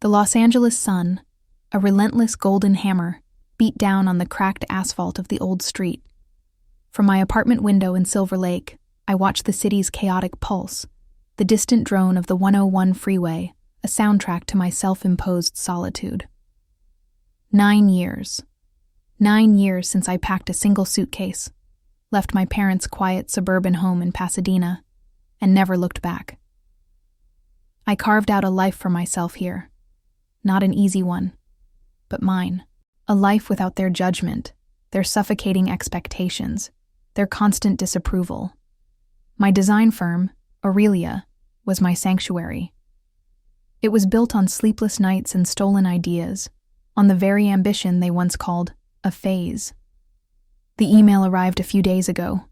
The Los Angeles sun, a relentless golden hammer, beat down on the cracked asphalt of the old street. From my apartment window in Silver Lake, I watched the city's chaotic pulse, the distant drone of the 101 freeway, a soundtrack to my self-imposed solitude. 9 years. 9 years since I packed a single suitcase, left my parents' quiet suburban home in Pasadena, and never looked back. I carved out a life for myself here. Not an easy one, but mine. A life without their judgment, their suffocating expectations, their constant disapproval. My design firm, Aurelia, was my sanctuary. It was built on sleepless nights and stolen ideas, on the very ambition they once called a phase. The email arrived a few days ago,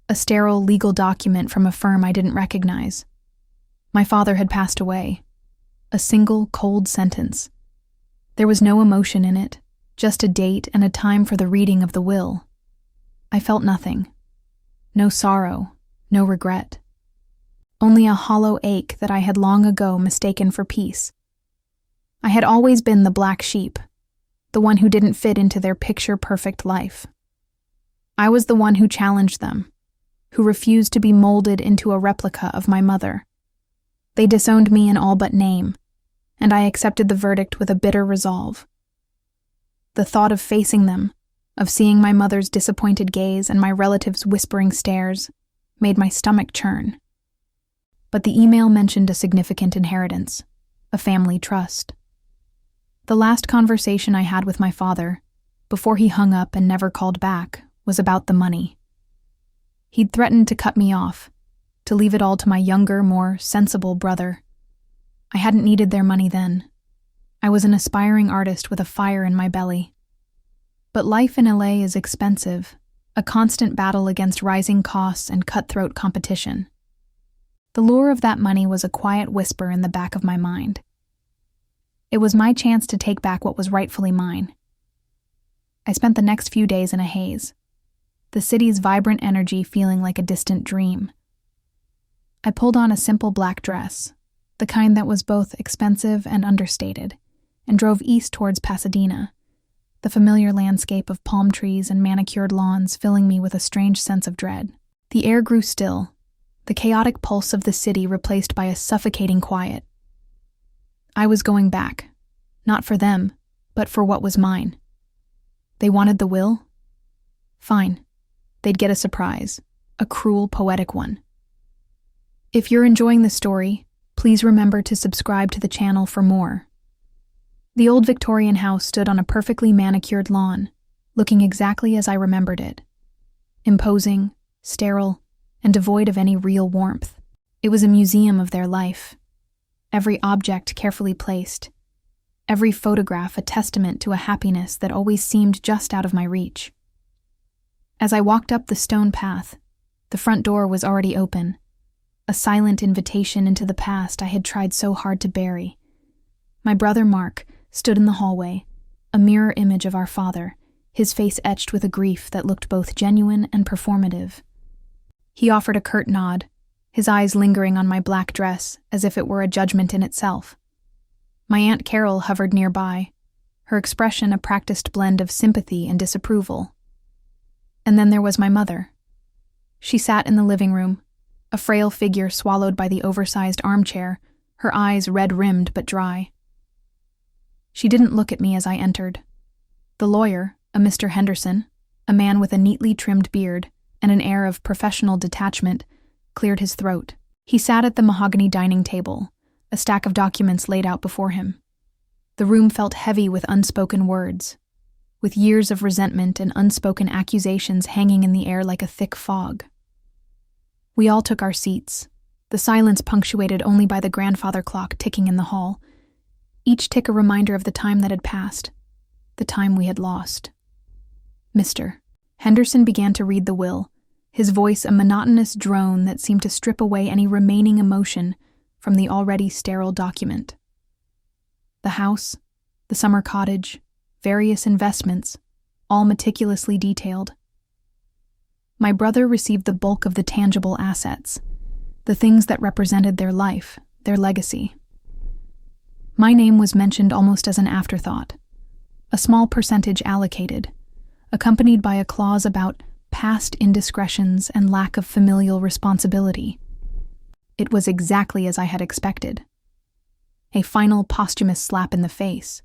a sterile legal document from a firm I didn't recognize. My father had passed away. A single, cold sentence. There was no emotion in it, just a date and a time for the reading of the will. I felt nothing. No sorrow, no regret. Only a hollow ache that I had long ago mistaken for peace. I had always been the black sheep, the one who didn't fit into their picture-perfect life. I was the one who challenged them, who refused to be molded into a replica of my mother. They disowned me in all but name, and I accepted the verdict with a bitter resolve. The thought of facing them, of seeing my mother's disappointed gaze and my relatives' whispering stares, made my stomach churn. But the email mentioned a significant inheritance, a family trust. The last conversation I had with my father, before he hung up and never called back, was about the money. He'd threatened to cut me off, to leave it all to my younger, more sensible brother. I hadn't needed their money then. I was an aspiring artist with a fire in my belly. But life in LA is expensive, a constant battle against rising costs and cutthroat competition. The lure of that money was a quiet whisper in the back of my mind. It was my chance to take back what was rightfully mine. I spent the next few days in a haze, the city's vibrant energy feeling like a distant dream. I pulled on a simple black dress, the kind that was both expensive and understated, and drove east towards Pasadena, the familiar landscape of palm trees and manicured lawns filling me with a strange sense of dread. The air grew still, the chaotic pulse of the city replaced by a suffocating quiet. I was going back, not for them, but for what was mine. They wanted the will? Fine. They'd get a surprise, a cruel, poetic one. If you're enjoying the story, please remember to subscribe to the channel for more. The old Victorian house stood on a perfectly manicured lawn, looking exactly as I remembered it. Imposing, sterile, and devoid of any real warmth. It was a museum of their life. Every object carefully placed. Every photograph a testament to a happiness that always seemed just out of my reach. As I walked up the stone path, the front door was already open, a silent invitation into the past I had tried so hard to bury. My brother Mark stood in the hallway, a mirror image of our father, his face etched with a grief that looked both genuine and performative. He offered a curt nod, his eyes lingering on my black dress as if it were a judgment in itself. My Aunt Carol hovered nearby, her expression a practiced blend of sympathy and disapproval. And then there was my mother. She sat in the living room, a frail figure swallowed by the oversized armchair, her eyes red-rimmed but dry. She didn't look at me as I entered. The lawyer, a Mr. Henderson, a man with a neatly trimmed beard and an air of professional detachment, cleared his throat. He sat at the mahogany dining table, a stack of documents laid out before him. The room felt heavy with unspoken words, with years of resentment and unspoken accusations hanging in the air like a thick fog. We all took our seats, the silence punctuated only by the grandfather clock ticking in the hall, each tick a reminder of the time that had passed, the time we had lost. Mr. Henderson began to read the will, his voice a monotonous drone that seemed to strip away any remaining emotion from the already sterile document. The house, the summer cottage, various investments, all meticulously detailed. My brother received the bulk of the tangible assets, the things that represented their life, their legacy. My name was mentioned almost as an afterthought. A small percentage allocated, accompanied by a clause about past indiscretions and lack of familial responsibility. It was exactly as I had expected. A final posthumous slap in the face.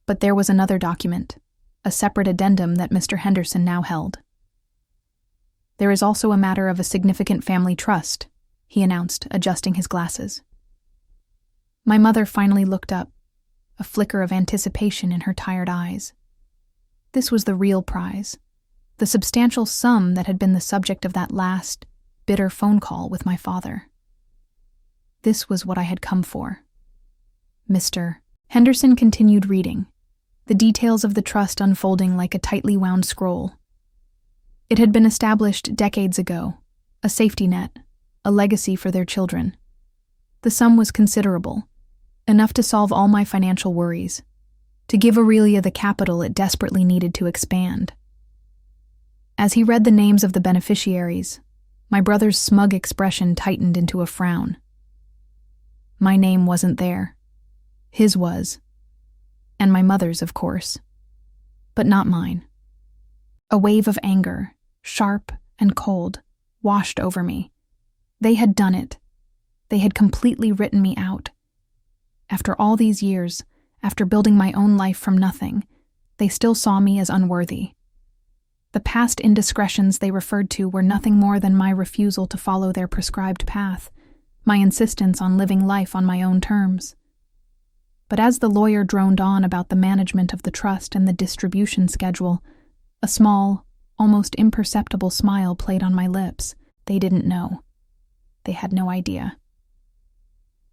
But there was another document, a separate addendum that Mr. Henderson now held. "There is also a matter of a significant family trust," he announced, adjusting his glasses. My mother finally looked up, a flicker of anticipation in her tired eyes. This was the real prize, the substantial sum that had been the subject of that last, bitter phone call with my father. This was what I had come for. Mr. Henderson continued reading, the details of the trust unfolding like a tightly wound scroll. It had been established decades ago, a safety net, a legacy for their children. The sum was considerable, enough to solve all my financial worries, to give Aurelia the capital it desperately needed to expand. As he read the names of the beneficiaries, my brother's smug expression tightened into a frown. My name wasn't there. His was. And my mother's, of course. But not mine. A wave of anger, sharp and cold, washed over me. They had done it. They had completely written me out. After all these years, after building my own life from nothing, they still saw me as unworthy. The past indiscretions they referred to were nothing more than my refusal to follow their prescribed path, my insistence on living life on my own terms. But as the lawyer droned on about the management of the trust and the distribution schedule, a small, almost imperceptible smile played on my lips. They didn't know. They had no idea.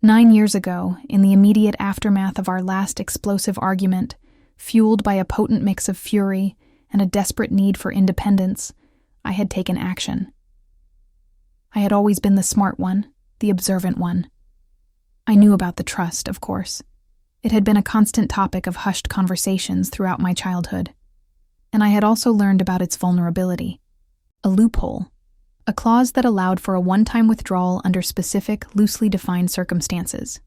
9 years ago, in the immediate aftermath of our last explosive argument, fueled by a potent mix of fury and a desperate need for independence, I had taken action. I had always been the smart one, the observant one. I knew about the trust, of course. It had been a constant topic of hushed conversations throughout my childhood. And I had also learned about its vulnerability. A loophole. A clause that allowed for a one-time withdrawal under specific, loosely defined circumstances.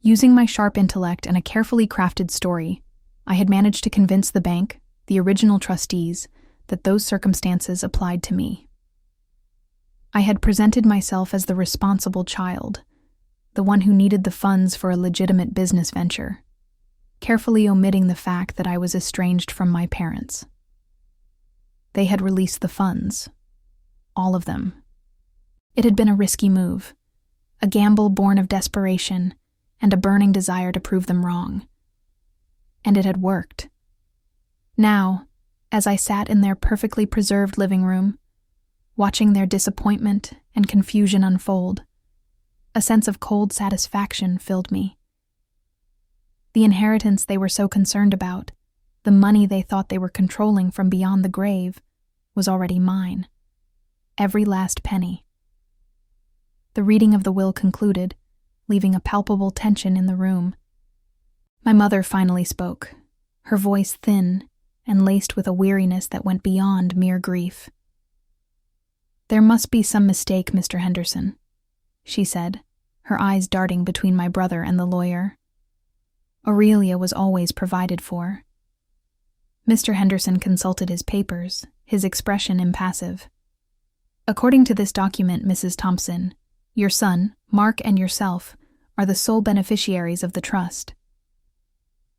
Using my sharp intellect and a carefully crafted story, I had managed to convince the bank, the original trustees, that those circumstances applied to me. I had presented myself as the responsible child, the one who needed the funds for a legitimate business venture, carefully omitting the fact that I was estranged from my parents. They had released the funds. All of them. It had been a risky move, a gamble born of desperation and a burning desire to prove them wrong. And it had worked. Now, as I sat in their perfectly preserved living room, watching their disappointment and confusion unfold, a sense of cold satisfaction filled me. The inheritance they were so concerned about, the money they thought they were controlling from beyond the grave, was already mine. Every last penny. The reading of the will concluded, leaving a palpable tension in the room. My mother finally spoke, her voice thin and laced with a weariness that went beyond mere grief. "There must be some mistake, Mr. Henderson," she said, her eyes darting between my brother and the lawyer. "Aurelia was always provided for." Mr. Henderson consulted his papers, his expression impassive. "According to this document, Mrs. Thompson, your son, Mark, and yourself are the sole beneficiaries of the trust."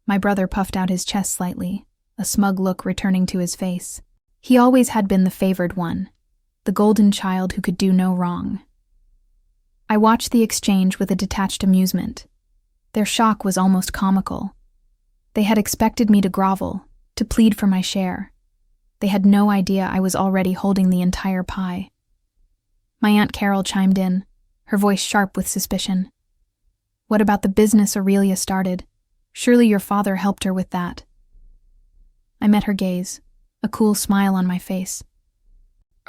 My brother puffed out his chest slightly, a smug look returning to his face. He always had been the favored one, the golden child who could do no wrong. I watched the exchange with a detached amusement. Their shock was almost comical. They had expected me to grovel, to plead for my share. They had no idea I was already holding the entire pie. My Aunt Carol chimed in, her voice sharp with suspicion. "What about the business Aurelia started? Surely your father helped her with that." I met her gaze, a cool smile on my face.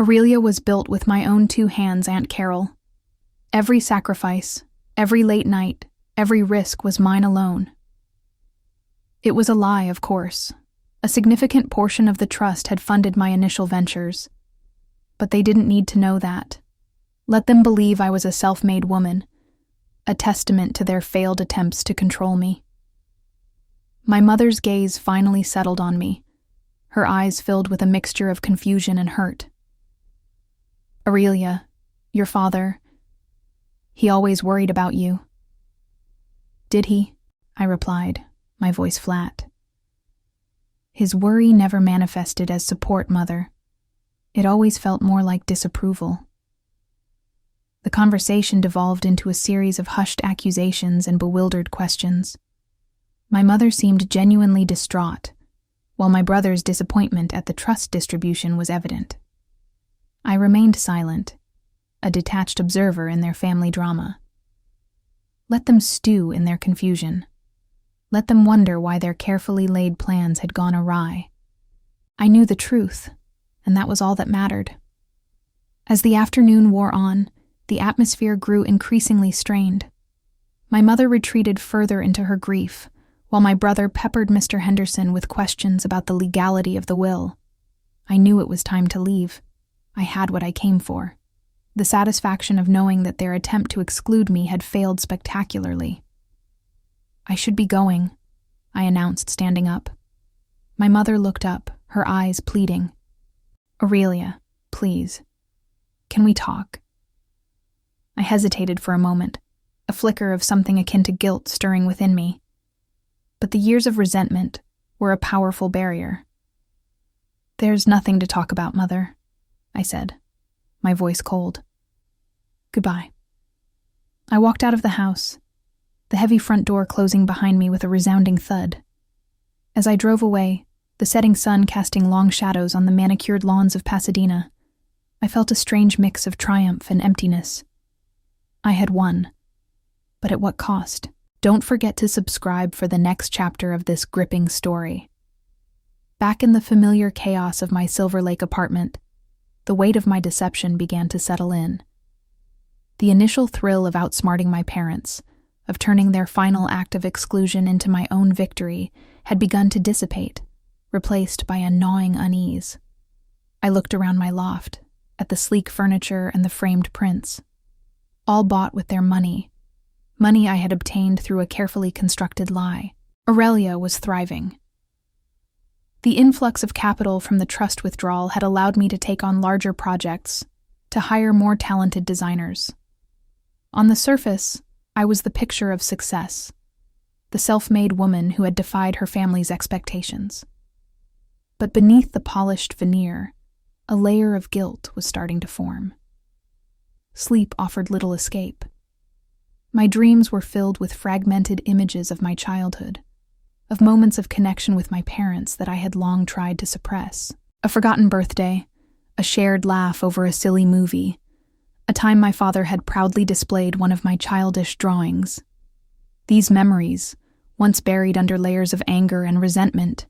"Aurelia was built with my own 2 hands, Aunt Carol. Every sacrifice, every late night, every risk was mine alone." It was a lie, of course. A significant portion of the trust had funded my initial ventures. But they didn't need to know that. Let them believe I was a self-made woman, a testament to their failed attempts to control me. My mother's gaze finally settled on me, her eyes filled with a mixture of confusion and hurt. "Aurelia, your father, he always worried about you." "Did he?" I replied, my voice flat. "His worry never manifested as support, Mother. It always felt more like disapproval." The conversation devolved into a series of hushed accusations and bewildered questions. My mother seemed genuinely distraught, while my brother's disappointment at the trust distribution was evident. I remained silent, a detached observer in their family drama. Let them stew in their confusion. Let them wonder why their carefully laid plans had gone awry. I knew the truth, and that was all that mattered. As the afternoon wore on, the atmosphere grew increasingly strained. My mother retreated further into her grief, while my brother peppered Mr. Henderson with questions about the legality of the will. I knew it was time to leave. I had what I came for. The satisfaction of knowing that their attempt to exclude me had failed spectacularly. "I should be going," I announced, standing up. My mother looked up, her eyes pleading. "Aurelia, please, can we talk?" I hesitated for a moment, a flicker of something akin to guilt stirring within me. But the years of resentment were a powerful barrier. "There's nothing to talk about, Mother," I said, my voice cold. "Goodbye." I walked out of the house, the heavy front door closing behind me with a resounding thud. As I drove away, the setting sun casting long shadows on the manicured lawns of Pasadena, I felt a strange mix of triumph and emptiness. I had won, but at what cost? Don't forget to subscribe for the next chapter of this gripping story. Back in the familiar chaos of my Silver Lake apartment, the weight of my deception began to settle in. The initial thrill of outsmarting my parents, of turning their final act of exclusion into my own victory, had begun to dissipate, replaced by a gnawing unease. I looked around my loft, at the sleek furniture and the framed prints, all bought with their money I had obtained through a carefully constructed lie. Aurelia was thriving. The influx of capital from the trust withdrawal had allowed me to take on larger projects, to hire more talented designers. On the surface, I was the picture of success, the self-made woman who had defied her family's expectations. But beneath the polished veneer, a layer of guilt was starting to form. Sleep offered little escape. My dreams were filled with fragmented images of my childhood, of moments of connection with my parents that I had long tried to suppress. A forgotten birthday, a shared laugh over a silly movie, a time my father had proudly displayed one of my childish drawings. These memories, once buried under layers of anger and resentment,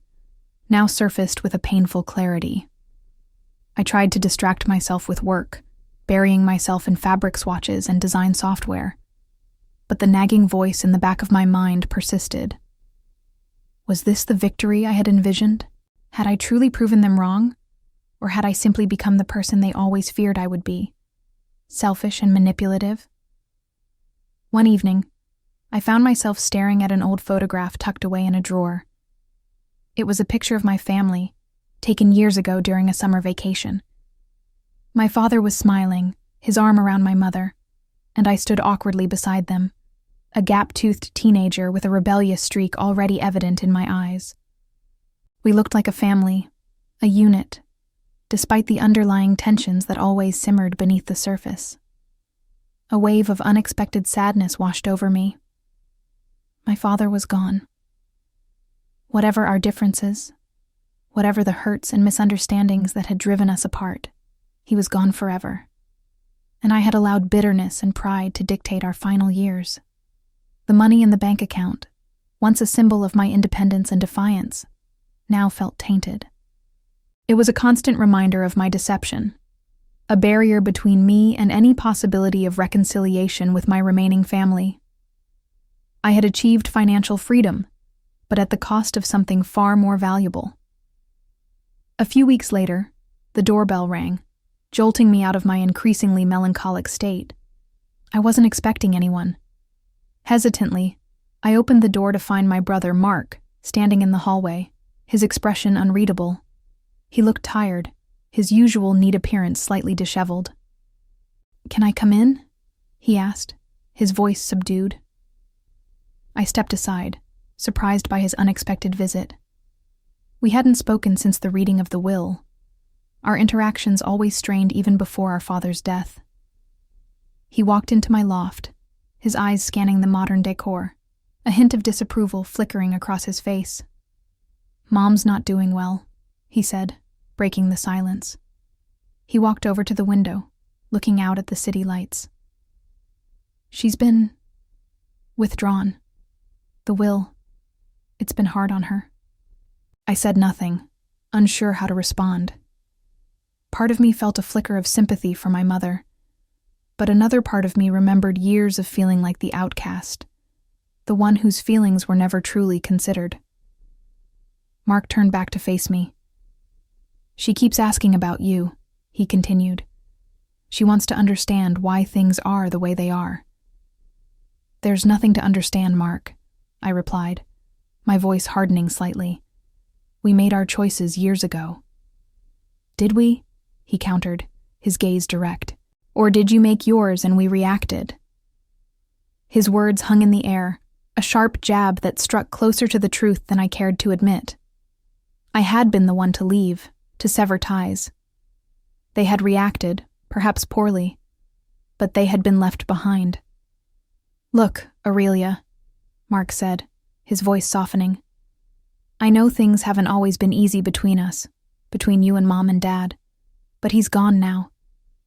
now surfaced with a painful clarity. I tried to distract myself with work, burying myself in fabric swatches and design software. But the nagging voice in the back of my mind persisted. Was this the victory I had envisioned? Had I truly proven them wrong? Or had I simply become the person they always feared I would be? Selfish and manipulative? One evening, I found myself staring at an old photograph tucked away in a drawer. It was a picture of my family, taken years ago during a summer vacation. My father was smiling, his arm around my mother, and I stood awkwardly beside them, a gap-toothed teenager with a rebellious streak already evident in my eyes. We looked like a family, a unit, despite the underlying tensions that always simmered beneath the surface. A wave of unexpected sadness washed over me. My father was gone. Whatever our differences, whatever the hurts and misunderstandings that had driven us apart, he was gone forever. And I had allowed bitterness and pride to dictate our final years. The money in the bank account, once a symbol of my independence and defiance, now felt tainted. It was a constant reminder of my deception, a barrier between me and any possibility of reconciliation with my remaining family. I had achieved financial freedom, but at the cost of something far more valuable. A few weeks later, the doorbell rang, jolting me out of my increasingly melancholic state. I wasn't expecting anyone. Hesitantly, I opened the door to find my brother, Mark, standing in the hallway, his expression unreadable. He looked tired, his usual neat appearance slightly disheveled. "Can I come in?" he asked, his voice subdued. I stepped aside, surprised by his unexpected visit. We hadn't spoken since the reading of the will. Our interactions always strained even before our father's death. He walked into my loft, his eyes scanning the modern decor, a hint of disapproval flickering across his face. "Mom's not doing well," he said, breaking the silence. He walked over to the window, looking out at the city lights. "She's been withdrawn. The will. It's been hard on her." I said nothing, unsure how to respond. Part of me felt a flicker of sympathy for my mother, but another part of me remembered years of feeling like the outcast, the one whose feelings were never truly considered. Mark turned back to face me. "She keeps asking about you," he continued. "She wants to understand why things are the way they are." "There's nothing to understand, Mark," I replied, my voice hardening slightly. "We made our choices years ago." "Did we?" he countered, his gaze direct. "Or did you make yours and we reacted?" His words hung in the air, a sharp jab that struck closer to the truth than I cared to admit. I had been the one to leave, to sever ties. They had reacted, perhaps poorly, but they had been left behind. "Look, Aurelia," Mark said, his voice softening. "I know things haven't always been easy between us, between you and Mom and Dad, but he's gone now,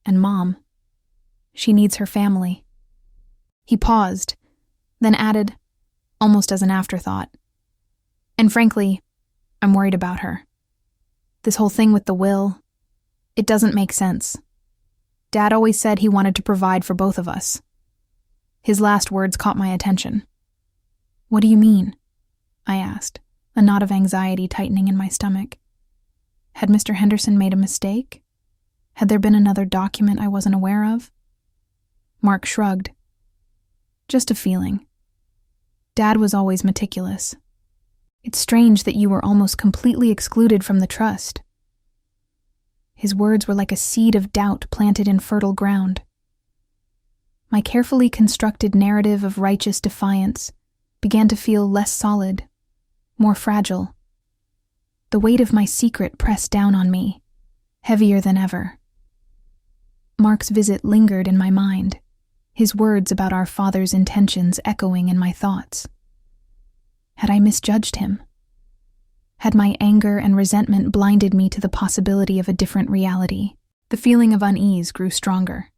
and Mom, she needs her family." He paused, then added, almost as an afterthought, "And frankly, I'm worried about her. This whole thing with the will, it doesn't make sense. Dad always said he wanted to provide for both of us." His last words caught my attention. "What do you mean?" I asked, a knot of anxiety tightening in my stomach. Had Mr. Henderson made a mistake? Had there been another document I wasn't aware of? Mark shrugged. "Just a feeling. Dad was always meticulous. It's strange that you were almost completely excluded from the trust." His words were like a seed of doubt planted in fertile ground. My carefully constructed narrative of righteous defiance began to feel less solid, more fragile. The weight of my secret pressed down on me, heavier than ever. Mark's visit lingered in my mind, his words about our father's intentions echoing in my thoughts. Had I misjudged him? Had my anger and resentment blinded me to the possibility of a different reality? The feeling of unease grew stronger.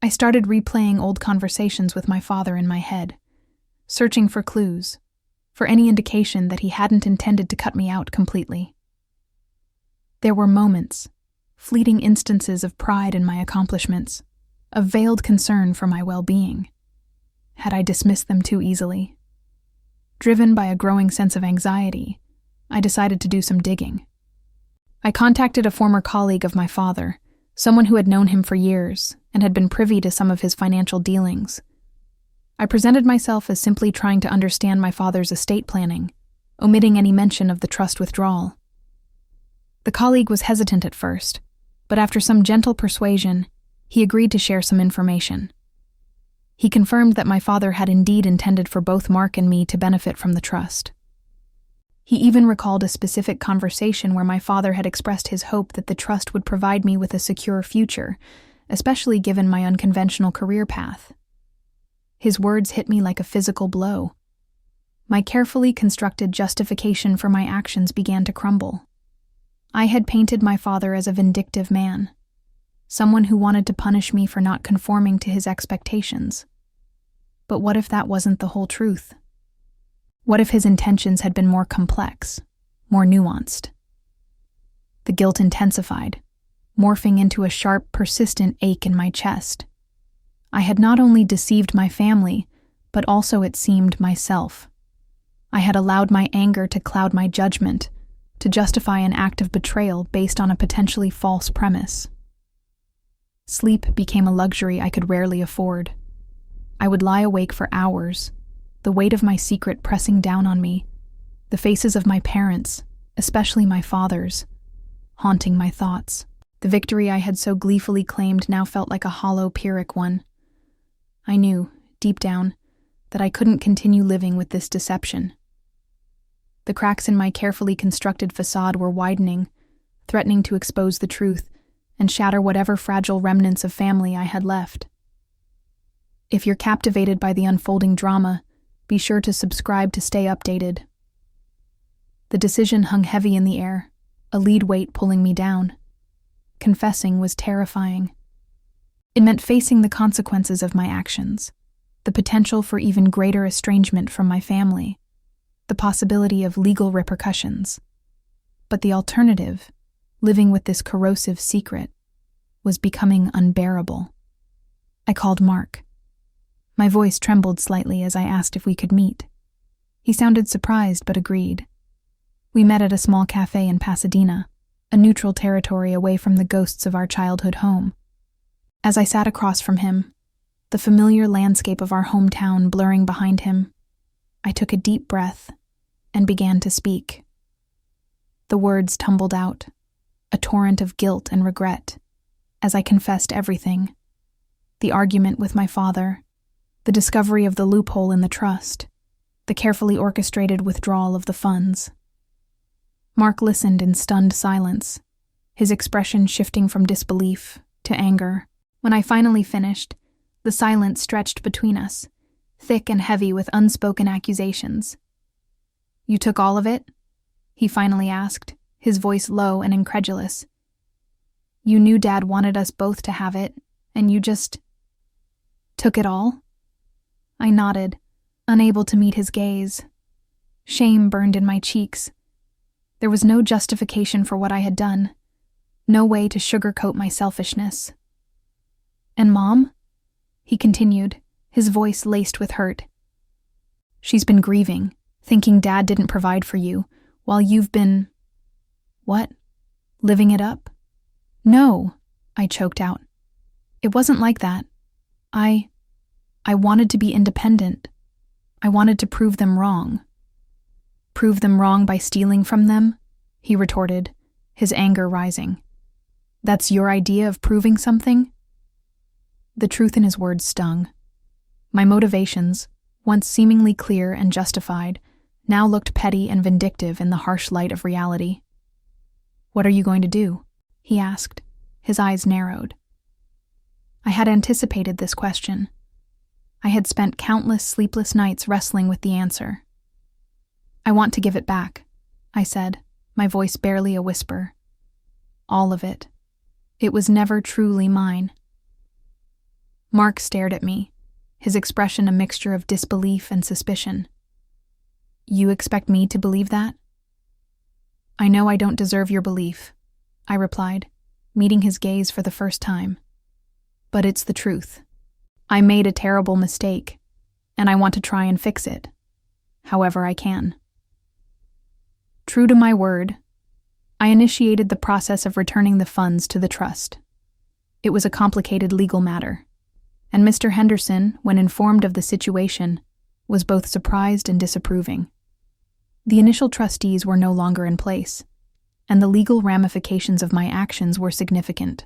I started replaying old conversations with my father in my head, searching for clues, for any indication that he hadn't intended to cut me out completely. There were moments, fleeting instances of pride in my accomplishments, of veiled concern for my well-being. Had I dismissed them too easily? Driven by a growing sense of anxiety, I decided to do some digging. I contacted a former colleague of my father, someone who had known him for years and had been privy to some of his financial dealings. I presented myself as simply trying to understand my father's estate planning, omitting any mention of the trust withdrawal. The colleague was hesitant at first, but after some gentle persuasion, he agreed to share some information. He confirmed that my father had indeed intended for both Mark and me to benefit from the trust. He even recalled a specific conversation where my father had expressed his hope that the trust would provide me with a secure future, especially given my unconventional career path. His words hit me like a physical blow. My carefully constructed justification for my actions began to crumble. I had painted my father as a vindictive man, someone who wanted to punish me for not conforming to his expectations. But what if that wasn't the whole truth? What if his intentions had been more complex, more nuanced? The guilt intensified, morphing into a sharp, persistent ache in my chest. I had not only deceived my family, but also, it seemed, myself. I had allowed my anger to cloud my judgment, to justify an act of betrayal based on a potentially false premise. Sleep became a luxury I could rarely afford. I would lie awake for hours, the weight of my secret pressing down on me, the faces of my parents, especially my father's, haunting my thoughts. The victory I had so gleefully claimed now felt like a hollow, Pyrrhic one. I knew, deep down, that I couldn't continue living with this deception. The cracks in my carefully constructed facade were widening, threatening to expose the truth and shatter whatever fragile remnants of family I had left. If you're captivated by the unfolding drama, be sure to subscribe to stay updated. The decision hung heavy in the air, a lead weight pulling me down. Confessing was terrifying. It meant facing the consequences of my actions, the potential for even greater estrangement from my family, the possibility of legal repercussions. But the alternative, living with this corrosive secret, was becoming unbearable. I called Mark. My voice trembled slightly as I asked if we could meet. He sounded surprised but agreed. We met at a small cafe in Pasadena, a neutral territory away from the ghosts of our childhood home. As I sat across from him, the familiar landscape of our hometown blurring behind him, I took a deep breath and began to speak. The words tumbled out, a torrent of guilt and regret, as I confessed everything. The argument with my father, the discovery of the loophole in the trust, the carefully orchestrated withdrawal of the funds. Mark listened in stunned silence, his expression shifting from disbelief to anger. When I finally finished, the silence stretched between us, thick and heavy with unspoken accusations. "You took all of it?" he finally asked, his voice low and incredulous. "You knew Dad wanted us both to have it, and you just took it all?" I nodded, unable to meet his gaze. Shame burned in my cheeks. There was no justification for what I had done, no way to sugarcoat my selfishness. "And Mom?" he continued, his voice laced with hurt. "She's been grieving, thinking Dad didn't provide for you, while you've been..." "What? Living it up?" "No," I choked out. "It wasn't like that. I wanted to be independent. I wanted to prove them wrong." "Prove them wrong by stealing from them?" he retorted, his anger rising. "That's your idea of proving something?" The truth in his words stung. My motivations, once seemingly clear and justified, now looked petty and vindictive in the harsh light of reality. "What are you going to do?" he asked, his eyes narrowed. I had anticipated this question. I had spent countless sleepless nights wrestling with the answer. "I want to give it back," I said, my voice barely a whisper. "All of it. It was never truly mine." Mark stared at me, his expression a mixture of disbelief and suspicion. "You expect me to believe that?" "I know I don't deserve your belief," I replied, meeting his gaze for the first time. "But it's the truth. I made a terrible mistake, and I want to try and fix it, however I can." True to my word, I initiated the process of returning the funds to the trust. It was a complicated legal matter, and Mr. Henderson, when informed of the situation, was both surprised and disapproving. The initial trustees were no longer in place, and the legal ramifications of my actions were significant.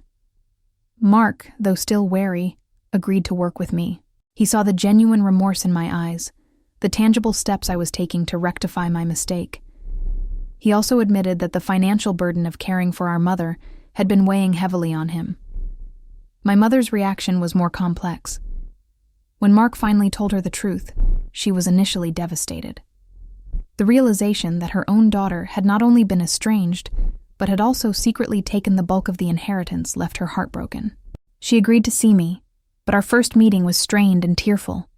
Mark, though still wary, agreed to work with me. He saw the genuine remorse in my eyes, the tangible steps I was taking to rectify my mistake. He also admitted that the financial burden of caring for our mother had been weighing heavily on him. My mother's reaction was more complex. When Mark finally told her the truth, she was initially devastated. The realization that her own daughter had not only been estranged, but had also secretly taken the bulk of the inheritance left her heartbroken. She agreed to see me, but our first meeting was strained and tearful.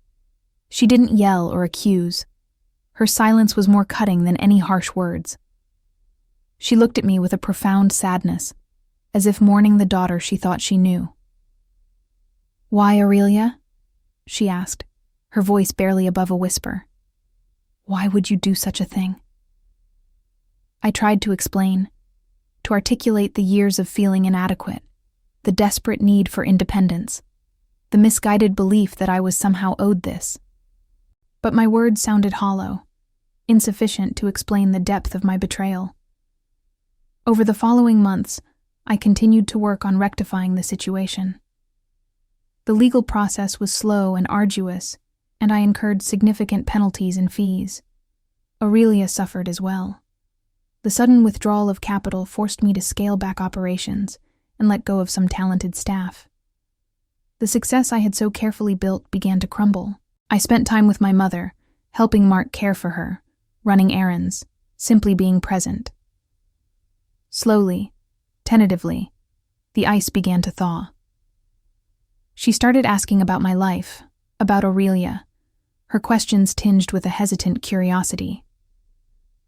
She didn't yell or accuse. Her silence was more cutting than any harsh words. She looked at me with a profound sadness, as if mourning the daughter she thought she knew. "Why, Aurelia?" she asked, her voice barely above a whisper. "Why would you do such a thing?" I tried to explain, to articulate the years of feeling inadequate, the desperate need for independence. the misguided belief that I was somehow owed this. But my words sounded hollow, insufficient to explain the depth of my betrayal. Over the following months, I continued to work on rectifying the situation. The legal process was slow and arduous, and I incurred significant penalties and fees. Aurelia suffered as well. The sudden withdrawal of capital forced me to scale back operations and let go of some talented staff. The success I had so carefully built began to crumble. I spent time with my mother, helping Mark care for her, running errands, simply being present. Slowly, tentatively, the ice began to thaw. She started asking about my life, about Aurelia, her questions tinged with a hesitant curiosity.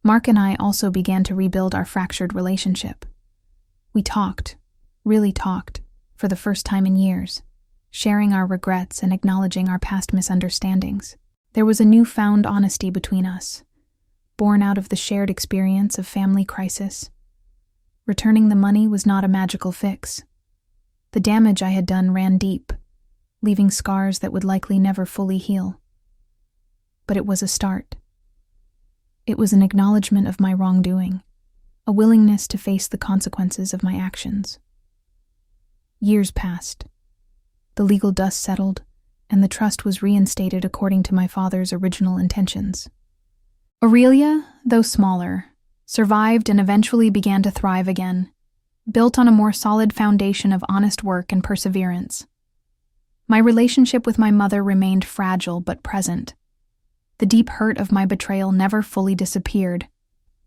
Mark and I also began to rebuild our fractured relationship. We talked, really talked, for the first time in years, sharing our regrets and acknowledging our past misunderstandings. There was a newfound honesty between us, born out of the shared experience of family crisis. Returning the money was not a magical fix. The damage I had done ran deep, leaving scars that would likely never fully heal. But it was a start. It was an acknowledgement of my wrongdoing, a willingness to face the consequences of my actions. Years passed. The legal dust settled, and the trust was reinstated according to my father's original intentions. Aurelia, though smaller, survived and eventually began to thrive again, built on a more solid foundation of honest work and perseverance. My relationship with my mother remained fragile but present. The deep hurt of my betrayal never fully disappeared,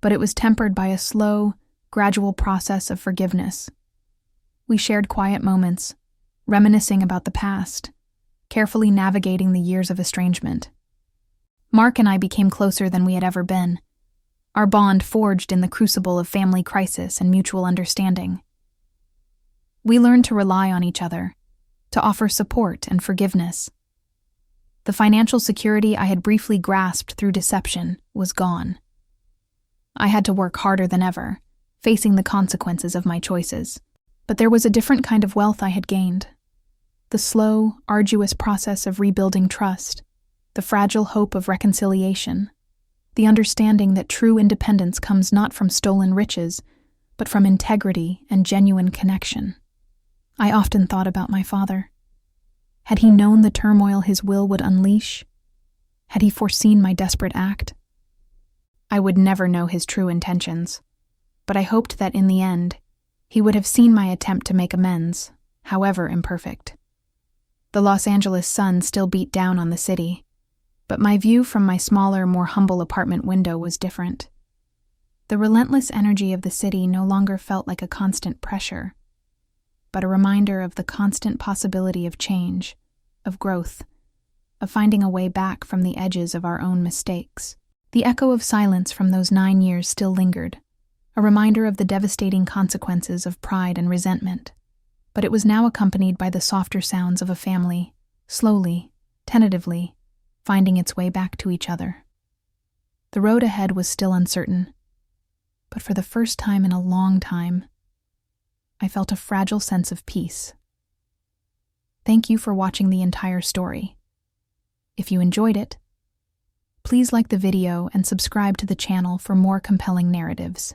but it was tempered by a slow, gradual process of forgiveness. We shared quiet moments, reminiscing about the past, carefully navigating the years of estrangement. Mark and I became closer than we had ever been, our bond forged in the crucible of family crisis and mutual understanding. We learned to rely on each other, to offer support and forgiveness. The financial security I had briefly grasped through deception was gone. I had to work harder than ever, facing the consequences of my choices. But there was a different kind of wealth I had gained. The slow, arduous process of rebuilding trust, the fragile hope of reconciliation, the understanding that true independence comes not from stolen riches, but from integrity and genuine connection. I often thought about my father. Had he known the turmoil his will would unleash? Had he foreseen my desperate act? I would never know his true intentions, but I hoped that in the end, he would have seen my attempt to make amends, however imperfect. The Los Angeles sun still beat down on the city, but my view from my smaller, more humble apartment window was different. The relentless energy of the city no longer felt like a constant pressure, but a reminder of the constant possibility of change, of growth, of finding a way back from the edges of our own mistakes. The echo of silence from those 9 years still lingered, a reminder of the devastating consequences of pride and resentment, but it was now accompanied by the softer sounds of a family, slowly, tentatively, finding its way back to each other. The road ahead was still uncertain, but for the first time in a long time, I felt a fragile sense of peace. Thank you for watching the entire story. If you enjoyed it, please like the video and subscribe to the channel for more compelling narratives.